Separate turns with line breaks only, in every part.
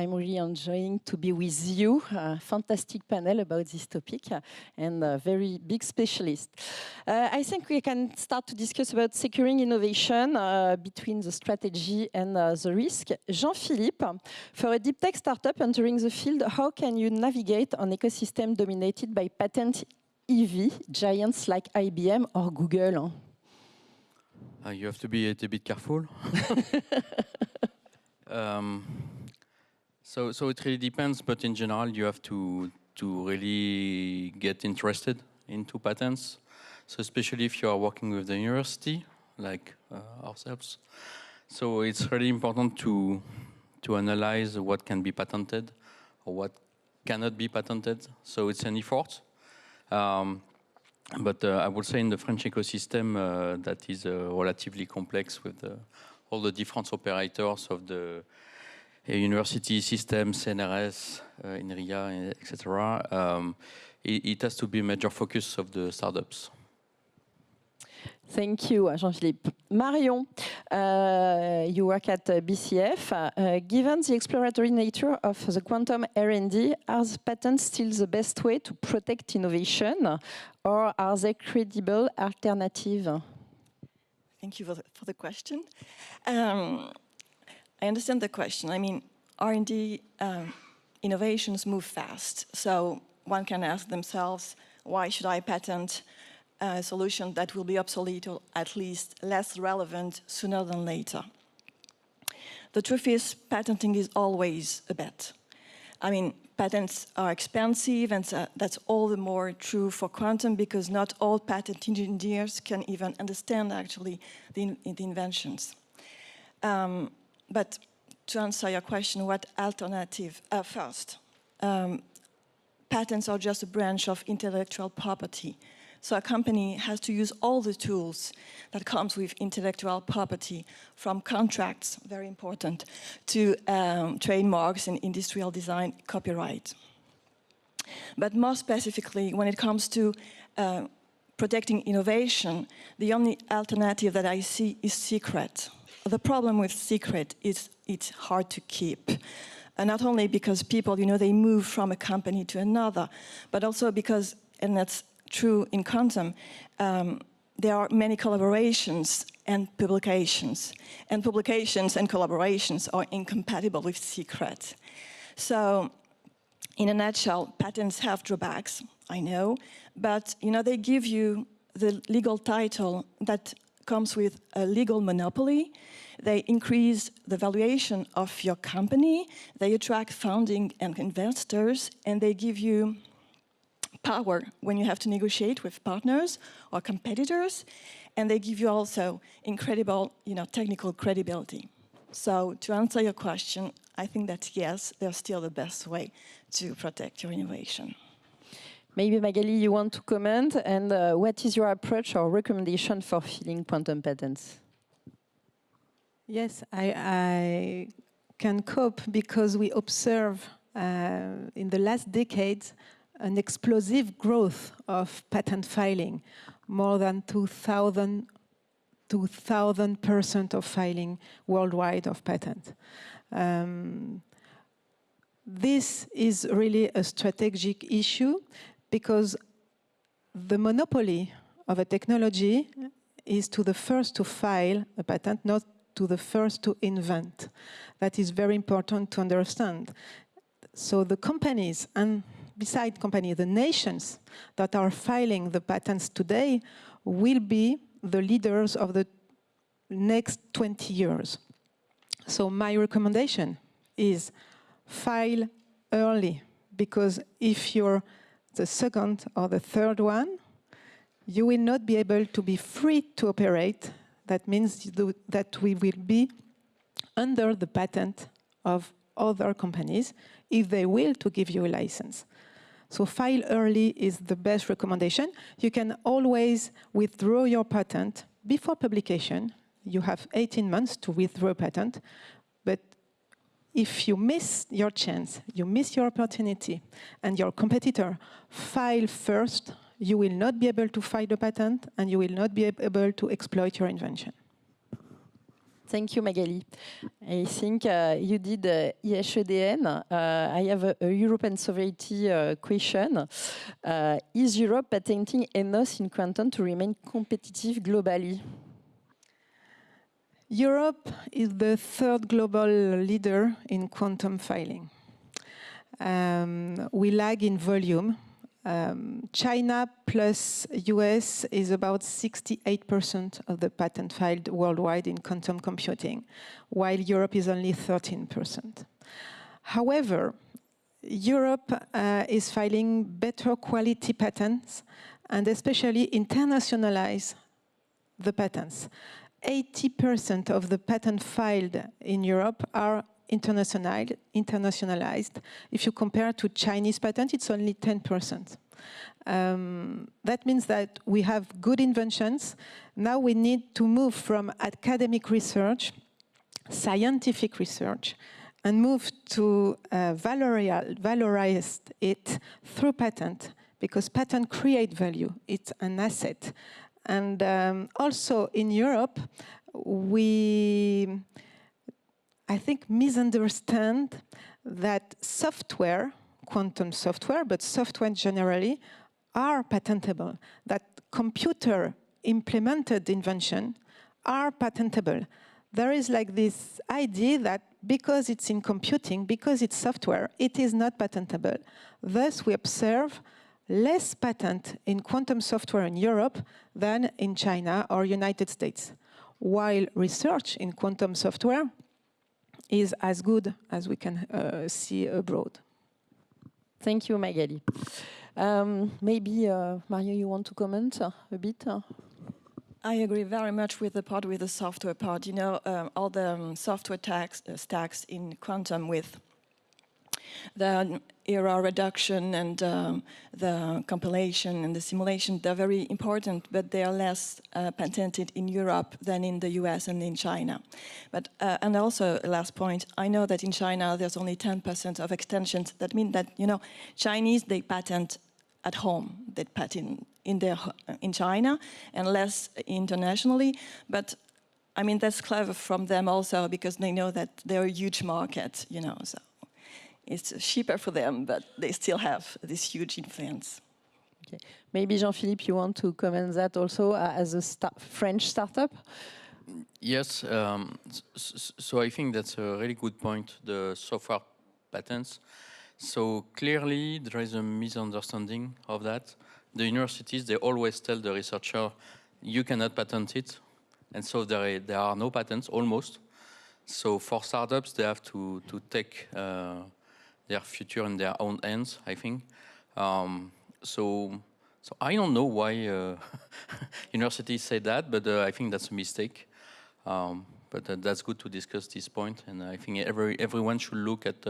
I'm really enjoying to be with you. Fantastic panel about this topic and a very big specialist. I think we can start to discuss about securing innovation between the strategy and the risk. Jean-Philippe, for a deep tech startup entering the field, how can you navigate an ecosystem dominated by patent EV giants like IBM or Google?
You have to be a bit careful. So it really depends, but in general, you have to really get interested into patents. So especially if you are working with the university, like ourselves. So it's really important to analyze what can be patented or what cannot be patented. So it's an effort. But I would say in the French ecosystem, that is relatively complex with all the different operators of the university system, CNRS, INRIA, etc. It has to be a major focus of the startups.
Thank you, Jean-Philippe. Marion, you work at BCF. Given the exploratory nature of the quantum R&D, are the patents still the best way to protect innovation, or are they credible alternative?
Thank you for the question. I understand the question. I mean, R&D innovations move fast, so one can ask themselves, why should I patent a solution that will be obsolete or at least less relevant sooner than later? The truth is, patenting is always a bet. I mean, patents are expensive, and that's all the more true for quantum because not all patent engineers can even understand actually the inventions. But to answer your question, what alternative? First, patents are just a branch of intellectual property. So a company has to use all the tools that comes with intellectual property, from contracts, very important, to trademarks and industrial design, copyright. But more specifically, when it comes to protecting innovation, the only alternative that I see is secret. The problem with secret is it's hard to keep. And not only because people, they move from a company to another, but also because, and that's true in quantum, there are many collaborations and publications. And publications and collaborations are incompatible with secret. So, in a nutshell, patents have drawbacks, I know, but they give you the legal title that comes with a legal monopoly. They increase the valuation of your company, they attract funding and investors, and they give you power when you have to negotiate with partners or competitors, and they give you also incredible, technical credibility. So to answer your question, I think that yes, they're still the best way to protect your innovation.
Maybe Magali, you want to comment, and what is your approach or recommendation for filing quantum patents?
Yes, I can cope because we observe in the last decades an explosive growth of patent filing, more than 2,000% of filing worldwide of patent. This is really a strategic issue because the monopoly of a technology is to the first to file a patent, not to the first to invent. That is very important to understand. So the companies, and besides companies, the nations that are filing the patents today will be the leaders of the next 20 years. So my recommendation is file early, because if you're the second or the third one, you will not be able to be free to operate. That means that we will be under the patent of other companies if they will to give you a license. So file early is the best recommendation. You can always withdraw your patent before publication. You have 18 months to withdraw a patent. But if you miss your chance, you miss your opportunity, and your competitor file first, you will not be able to file a patent, and you will not be able to exploit your invention.
Thank you, Magali. I think you did IHEDN. I have a European sovereignty question. Is Europe patenting enough in quantum to remain competitive globally?
Europe is the third global leader in quantum filing. We lag in volume. China plus US is about 68% of the patent filed worldwide in quantum computing, while Europe is only 13%. However, Europe is filing better quality patents and especially internationalize the patents. 80% of the patents filed in Europe are internationalized. If you compare to Chinese patent, it's only 10%. That means that we have good inventions. Now we need to move from academic research, scientific research, and move to valorize it through patent, because patent create value. It's an asset. And also in Europe, we, I think, misunderstand that software, quantum software, but software generally, are patentable, that computer implemented invention are patentable. There is like this idea that because it's in computing, because it's software, it is not patentable. Thus, we observe less patent in quantum software in Europe than in China or United States, while research in quantum software is as good as we can see abroad.
Thank you, Magali. Maybe, Mario, you want to comment a bit?
I agree very much with the part with the software part. You know, all the software stacks in quantum with the error reduction and the compilation and the simulation, they're very important, but they are less patented in Europe than in the US and in China. But and also, last point, I know that in China there's only 10% of extensions. That means that, you know, Chinese, they patent at home, they patent in China and less internationally. But I mean, that's clever from them also, because they know that they're a huge market, you know, so it's cheaper for them, but they still have this huge influence.
Okay. Maybe Jean-Philippe, you want to comment that also as a French startup?
Yes, so I think that's a really good point, the software patents. So clearly there is a misunderstanding of that. The universities, they always tell the researcher, you cannot patent it. And so there are no patents, almost. So for startups, they have to take their future in their own hands, I think. So I don't know why universities say that, but I think that's a mistake. But that's good to discuss this point, and I think everyone should look at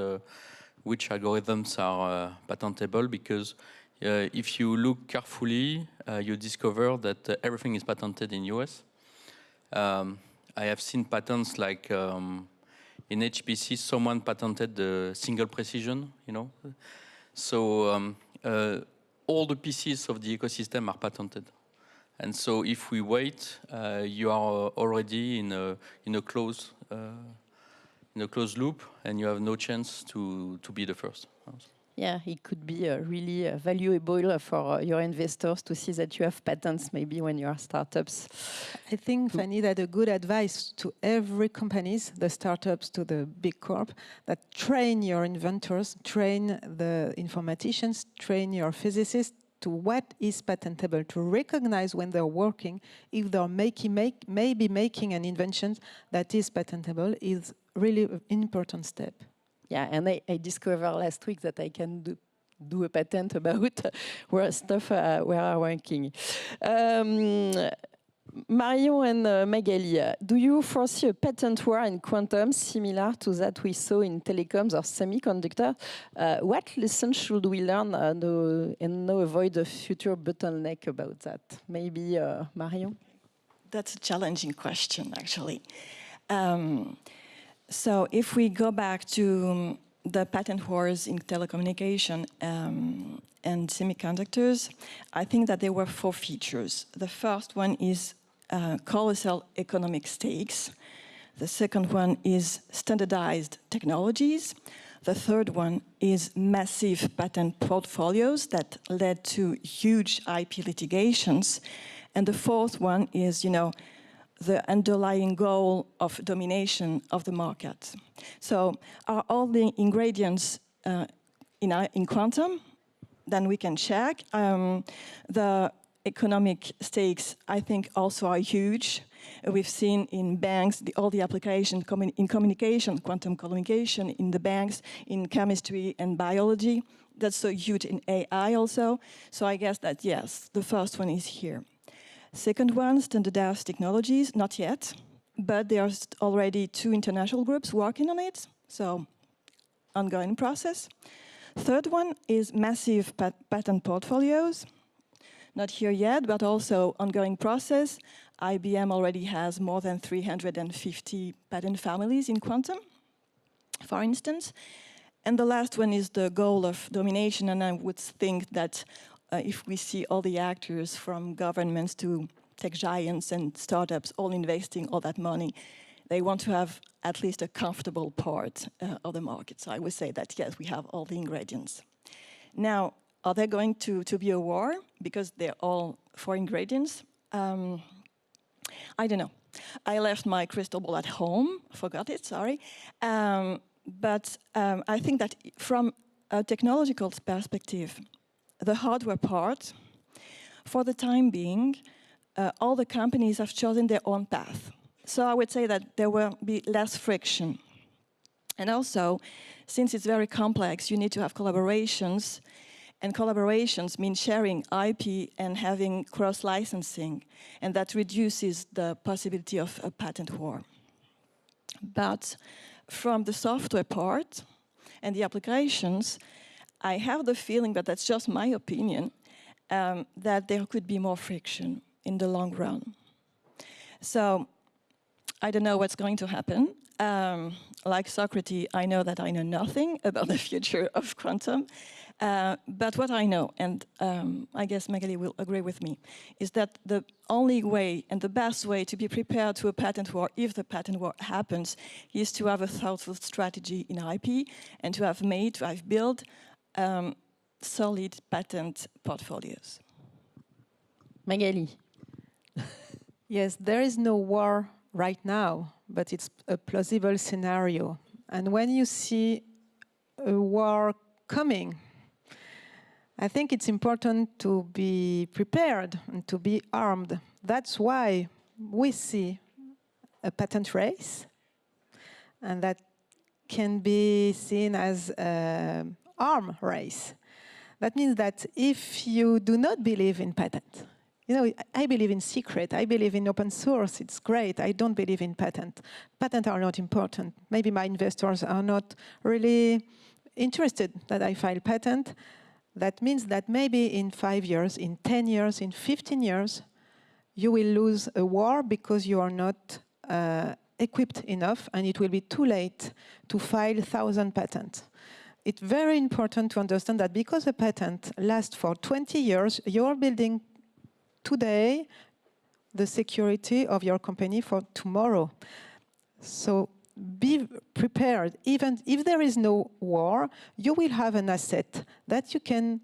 which algorithms are patentable, because if you look carefully, you discover that everything is patented in US. I have seen patents like in HPC, someone patented the single precision, you know. So all the pieces of the ecosystem are patented. And so if we wait, you are already in a closed loop, and you have no chance to be the first.
Yeah, it could be really valuable for your investors to see that you have patents maybe when you are startups.
I think, Fanny, that a good advice to every companies, the startups to the big corp, that train your inventors, train the informaticians, train your physicists to what is patentable, to recognize when they're working, if they're maybe making an invention that is patentable, is really an important step.
Yeah, and I discovered last week that I can do a patent about where stuff we are working. Mario and Magali, do you foresee a patent war in quantum similar to that we saw in telecoms or semiconductor? What lessons should we learn and now avoid a future bottleneck about that? Maybe Mario?
That's a challenging question, actually. So if we go back to the patent wars in telecommunication and semiconductors, I think that there were 4 features. The first one is colossal economic stakes. The second one is standardized technologies. The third one is massive patent portfolios that led to huge IP litigations. And the fourth one is, the underlying goal of domination of the market. So are all the ingredients in quantum? Then we can check. The economic stakes, I think, also are huge. We've seen in banks, all the application in communication, quantum communication, in the banks, in chemistry and biology. That's so huge in AI also. So I guess that, yes, the first one is here. Second one, standardized technologies, not yet, but there are already 2 international groups working on it, so ongoing process. Third one is massive patent portfolios. Not here yet, but also ongoing process. IBM already has more than 350 patent families in quantum, for instance. And the last one is the goal of domination, and I would think that if we see all the actors from governments to tech giants and startups all investing all that money, they want to have at least a comfortable part of the market. So I would say that, yes, we have all the ingredients. Now, are there going to be a war because they're all 4 ingredients? I don't know. I left my crystal ball at home, forgot it, sorry. But I think that from a technological perspective, the hardware part, for the time being, all the companies have chosen their own path. So I would say that there will be less friction. And also, since it's very complex, you need to have collaborations. And collaborations mean sharing IP and having cross-licensing. And that reduces the possibility of a patent war. But from the software part and the applications, I have the feeling, but that's just my opinion, that there could be more friction in the long run. So I don't know what's going to happen. Like Socrates, I know that I know nothing about the future of quantum. But what I know, and I guess Magali will agree with me, is that the only way and the best way to be prepared to a patent war, if the patent war happens, is to have a thoughtful strategy in IP and to have built solid patent portfolios.
Magali.
Yes, there is no war right now, but it's a plausible scenario. And when you see a war coming, I think it's important to be prepared and to be armed. That's why we see a patent race, and that can be seen as an arm race. That means that if you do not believe in patent, I believe in secret, I believe in open source, it's great, I don't believe in patent. Patents are not important. Maybe my investors are not really interested that I file patent. That means that maybe in 5 years, in 10 years, in 15 years, you will lose a war because you are not equipped enough, and it will be too late to file 1,000 patents. It's very important to understand that because a patent lasts for 20 years, you're building today the security of your company for tomorrow. So be prepared. Even if there is no war, you will have an asset that you can,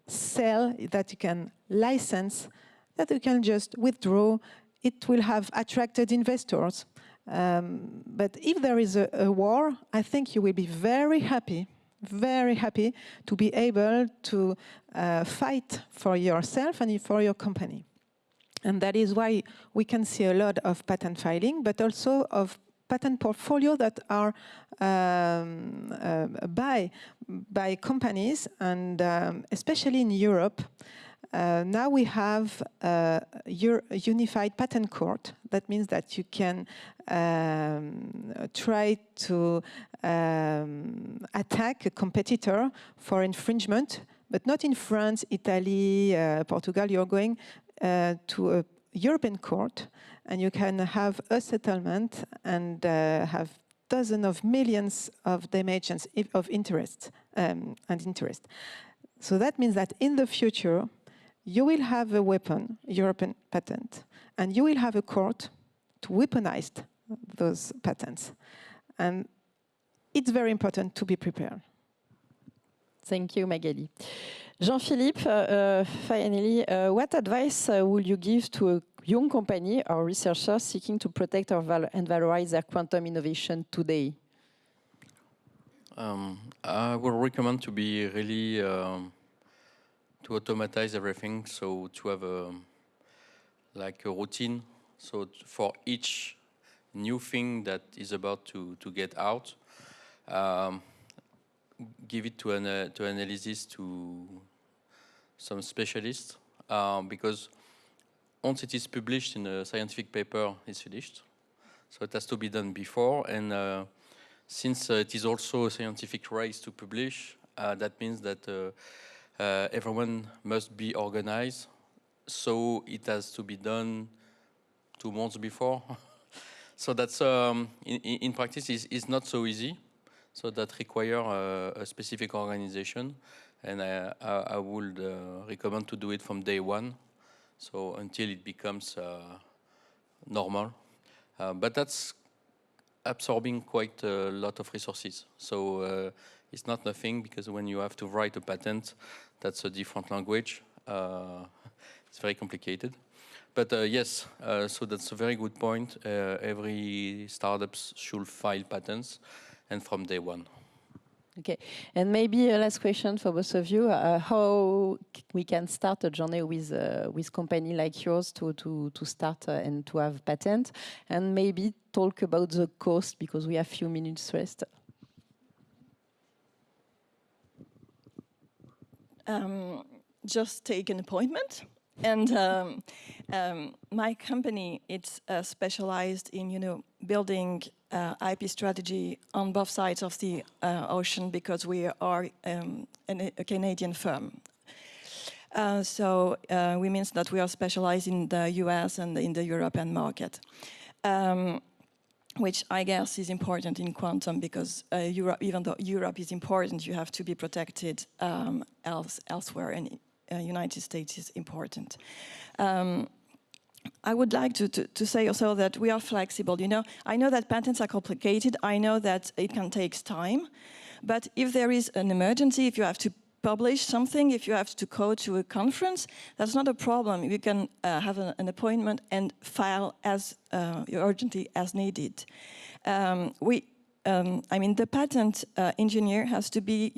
sell, that you can license, that you can just withdraw. It will have attracted investors. But if there is a war, I think you will be very happy to be able to fight for yourself and for your company. And that is why we can see a lot of patent filing, but also of patent portfolio that are by companies, and especially in Europe. Now we have a unified patent court. That means that you can try to attack a competitor for infringement, but not in France, Italy, Portugal. You're going to a European court, and you can have a settlement and have dozens of millions of damages of interest and interest. So that means that in the future, you will have a weapon, European patent, and you will have a court to weaponize those patents. And it's very important to be prepared.
Thank you, Magali. Jean-Philippe, finally, what advice would you give to a young company or researcher seeking to protect and valorize their quantum innovation today?
I would recommend to be really to automatize everything, so to have like a routine. So for each new thing that is about to get out, give it to analysis to some specialists, because once it is published in a scientific paper, it's finished. So it has to be done before, and since it is also a scientific race to publish, that means that everyone must be organized. So it has to be done 2 months before. So that's in practice is not so easy. So that require a specific organization, and I would recommend to do it from day one, so until it becomes normal. But that's absorbing quite a lot of resources. So it's not nothing, because when you have to write a patent, that's a different language. It's very complicated. But yes, so that's a very good point. Every startups should file patents, and from day one.
Okay, and maybe a last question for both of you: how we can start a journey with company like yours to start and to have patent, and maybe talk about the cost, because we have few minutes rest.
Just take an appointment. And my company, it's specialized in, building IP strategy on both sides of the ocean, because we are a Canadian firm. So we means that we are specialized in the US and in the European market, which I guess is important in quantum, because even though Europe is important, you have to be protected elsewhere, and United States is important. I would like to say also that we are flexible. I know that patents are complicated. I know that it can take time. But if there is an emergency, if you have to publish something, if you have to go to a conference, that's not a problem. You can have an appointment and file as urgently as needed. The patent engineer has to be,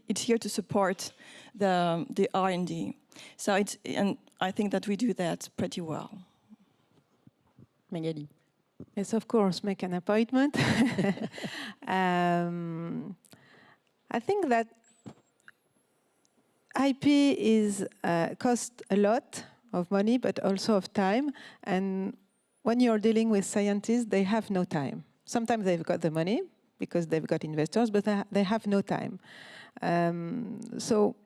it's here to support the R&D. So and I think that we do that pretty well.
Magali.
Yes, of course, make an appointment. I think that IP is cost a lot of money, but also of time. And when you're dealing with scientists, they have no time. Sometimes they've got the money because they've got investors, but they have no time. So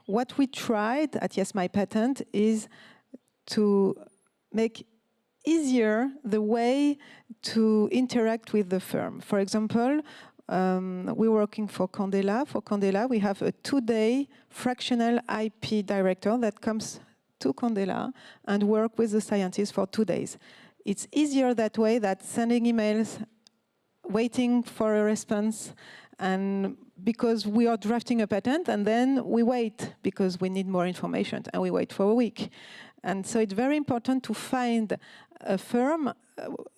what we tried at Yes My Patent is to make easier the way to interact with the firm. For example, we're working for Candela. For Candela, we have a 2-day fractional IP director that comes to Candela and work with the scientists for 2 days. It's easier that way than sending emails, waiting for a response, and because we are drafting a patent and then we wait because we need more information and we wait for a week. And so it's very important to find a firm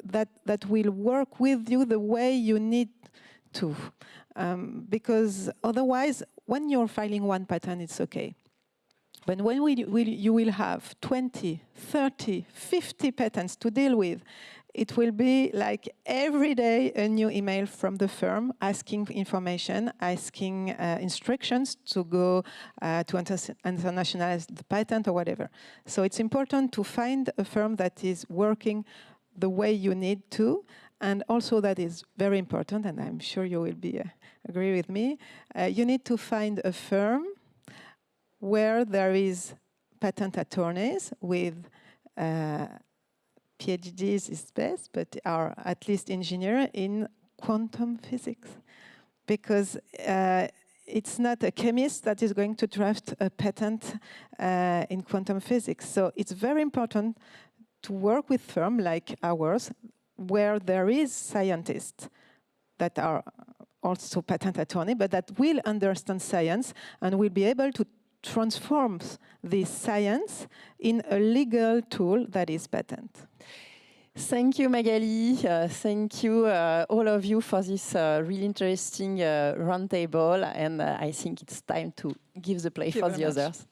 that will work with you the way you need to. Because otherwise, when you're filing one patent, it's okay. But when you will have 20, 30, 50 patents to deal with, it will be like every day a new email from the firm asking information, asking instructions to go to internationalize the patent or whatever. So it's important to find a firm that is working the way you need to, and also that is very important, and I'm sure you will agree with me, you need to find a firm where there is patent attorneys with PhDs is best, but are at least engineer in quantum physics. Because it's not a chemist that is going to draft a patent in quantum physics. So it's very important to work with firms like ours, where there is scientists that are also patent attorney, but that will understand science and will be able to transform this science in a legal tool that is patent.
Thank you, Magali. Thank you, all of you, for this really interesting roundtable. And I think it's time to give the play for the others.